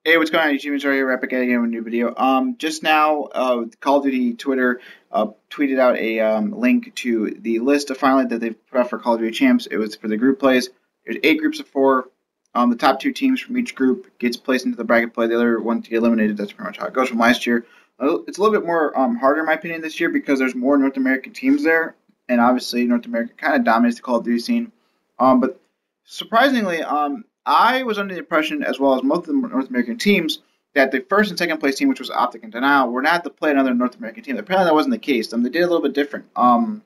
Hey, what's going on, YouTube? It's right here, Epic again with a new video. Just now, Call of Duty Twitter tweeted out a link to the list of finally that they've put out for Call of Duty Champs. It was for the group plays. There's 8 groups of 4. The top 2 teams from each group gets placed into the bracket play. The other one to get eliminated. That's pretty much how it goes from last year. It's a little bit more harder, in my opinion, this year because there's more North American teams there, and obviously North America kind of dominates the Call of Duty scene. But surprisingly, I was under the impression, as well as most of the North American teams, that the first and second place team, which was Optic and Denial, were not to play another North American team. Apparently, that wasn't the case. They did a little bit different. I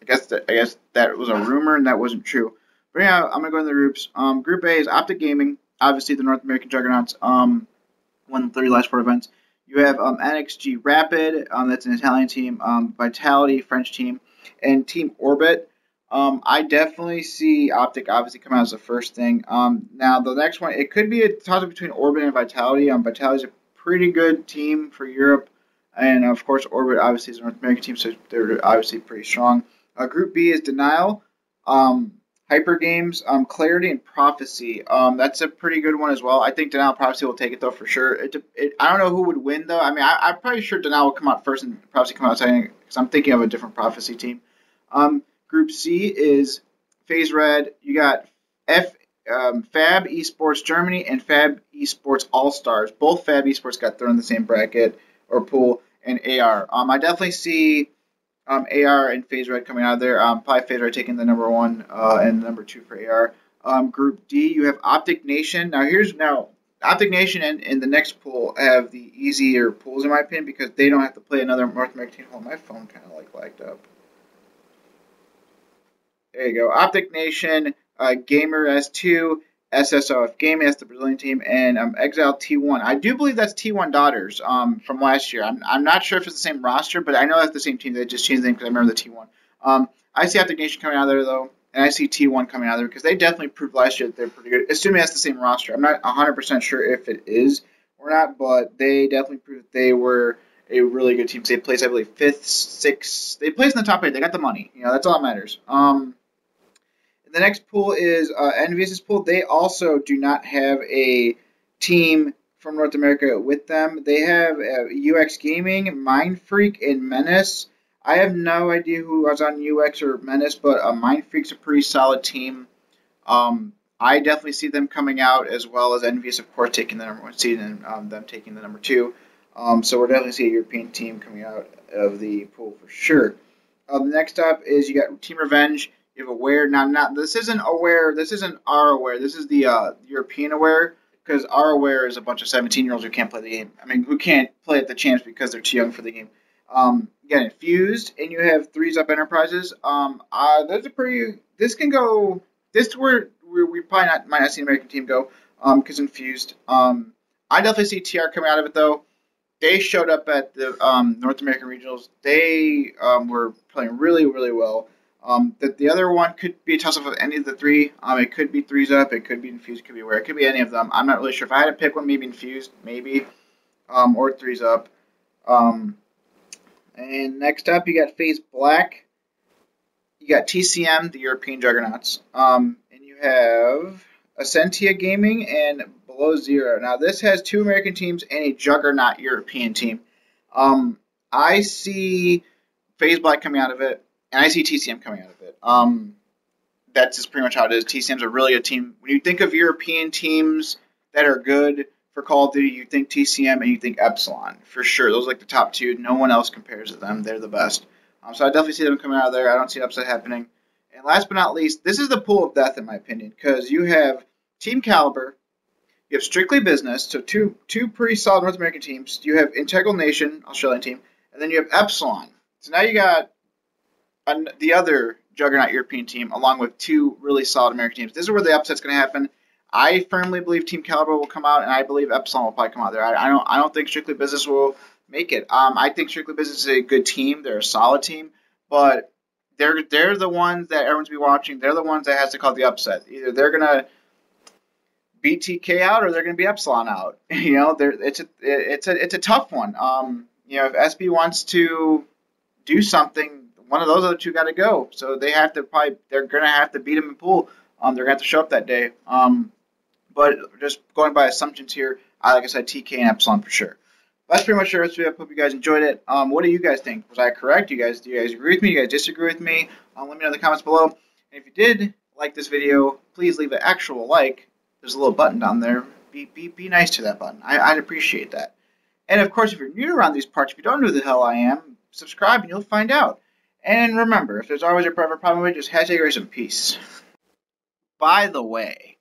guess that was a rumor and that wasn't true. But yeah, I'm gonna go into the groups. Group A is Optic Gaming, obviously the North American juggernauts. Won the 3 last 4 events. You have NXG Rapid, that's an Italian team. Vitality, French team, and Team Orbit. I definitely see Optic obviously come out as the first thing. Now the next one, it could be a toss-up between Orbit and Vitality. Vitality's a pretty good team for Europe, and of course Orbit obviously is a North American team, so they're obviously pretty strong. Group B is Denial, Hyper Games, Clarity, and Prophecy. That's a pretty good one as well. I think Denial Prophecy will take it though for sure. I don't know who would win though. I mean, I'm probably sure Denial will come out first and Prophecy come out second because I'm thinking of a different Prophecy team. Group C is FaZe Red. You got Fab Esports Germany and Fab Esports All Stars. Both Fab Esports got thrown in the same bracket or pool, and AR. I definitely see AR and FaZe Red coming out of there. Probably FaZe Red taking the number 1 and number 2 for AR. Group D, you have Optic Nation. Now Optic Nation and the next pool have the easier pools in my opinion because they don't have to play another North American team. Hold on, my phone kind of like lagged up. There you go. Optic Nation, Gamer S2, SSOF Gaming, that's the Brazilian team, and Exile T1. I do believe that's T1 Daughters from last year. I'm not sure if it's the same roster, but I know that's the same team. They just changed the name because I remember the T1. I see Optic Nation coming out of there, though, and I see T1 coming out of there because they definitely proved last year that they're pretty good, assuming that's the same roster. I'm not 100% sure if it is or not, but they definitely proved they were a really good team. They placed, I believe, 5th, 6th. They placed in the top 8. They got the money. That's all that matters. The next pool is Envious' pool. They also do not have a team from North America with them. They have UX Gaming, Mind Freak, and Menace. I have no idea who was on UX or Menace, but Mind Freak's a pretty solid team. I definitely see them coming out, as well as Envious, of course, taking the number 1 seed and them taking the number 2. So we're definitely see a European team coming out of the pool for sure. The next up is you got Team Revenge. You have Aware. Now, this isn't Aware. This isn't our Aware. This is the European Aware, because our Aware is a bunch of 17-year-olds who can't play the game. I mean, who can't play at the champs because they're too young for the game. You got Infused, and you have Threes Up Enterprises. Those are pretty. This can go. This is where we probably might not see an American team go. Because Infused. I definitely see TR coming out of it though. They showed up at the North American regionals. They were playing really, really well. The other one could be a toss-up with any of the 3. It could be Threes Up, it could be Infused, it could be Aware, it could be any of them. I'm not really sure. If I had to pick one, maybe Infused, maybe, or Threes Up. And next up, you got FaZe Black. You got TCM, the European Juggernauts. And you have Ascentia Gaming and Below Zero. Now, this has 2 American teams and a Juggernaut European team. I see FaZe Black coming out of it. And I see TCM coming out of it. That's just pretty much how it is. TCM's a really good team. When you think of European teams that are good for Call of Duty, you think TCM and you think Epsilon. For sure. Those are like the top 2. No one else compares to them. They're the best. So I definitely see them coming out of there. I don't see an upset happening. And last but not least, this is the pool of death in my opinion. Because you have Team Caliber. You have Strictly Business. So two pretty solid North American teams. You have Integral Nation, Australian team. And then you have Epsilon. So now you got the other Juggernaut European team, along with 2 really solid American teams. This is where the upset's going to happen. I firmly believe Team Caliber will come out, and I believe Epsilon will probably come out there. I don't think Strictly Business will make it. I think Strictly Business is a good team. They're a solid team, but they're the ones that everyone's be watching. They're the ones that has to call the upset. Either they're going to beat TK out, or they're going to be Epsilon out. It's a tough one. If SB wants to do something, one of those other 2 got to go. So they're going to have to beat them in pool. They're going to have to show up that day. but just going by assumptions here, like I said, TK and Epsilon for sure. That's pretty much it. I hope you guys enjoyed it. What do you guys think? Was I correct? Do you guys agree with me? Do you guys disagree with me? Let me know in the comments below. And if you did like this video, please leave an actual like. There's a little button down there. Be nice to that button. I'd appreciate that. And of course, if you're new around these parts, if you don't know who the hell I am, subscribe and you'll find out. And remember, if there's always a forever problem with it, just hashtag grace and peace. By the way,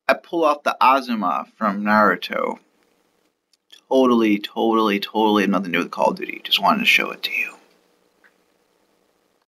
I pull off the Azuma from Naruto. Totally nothing to do with Call of Duty. Just wanted to show it to you.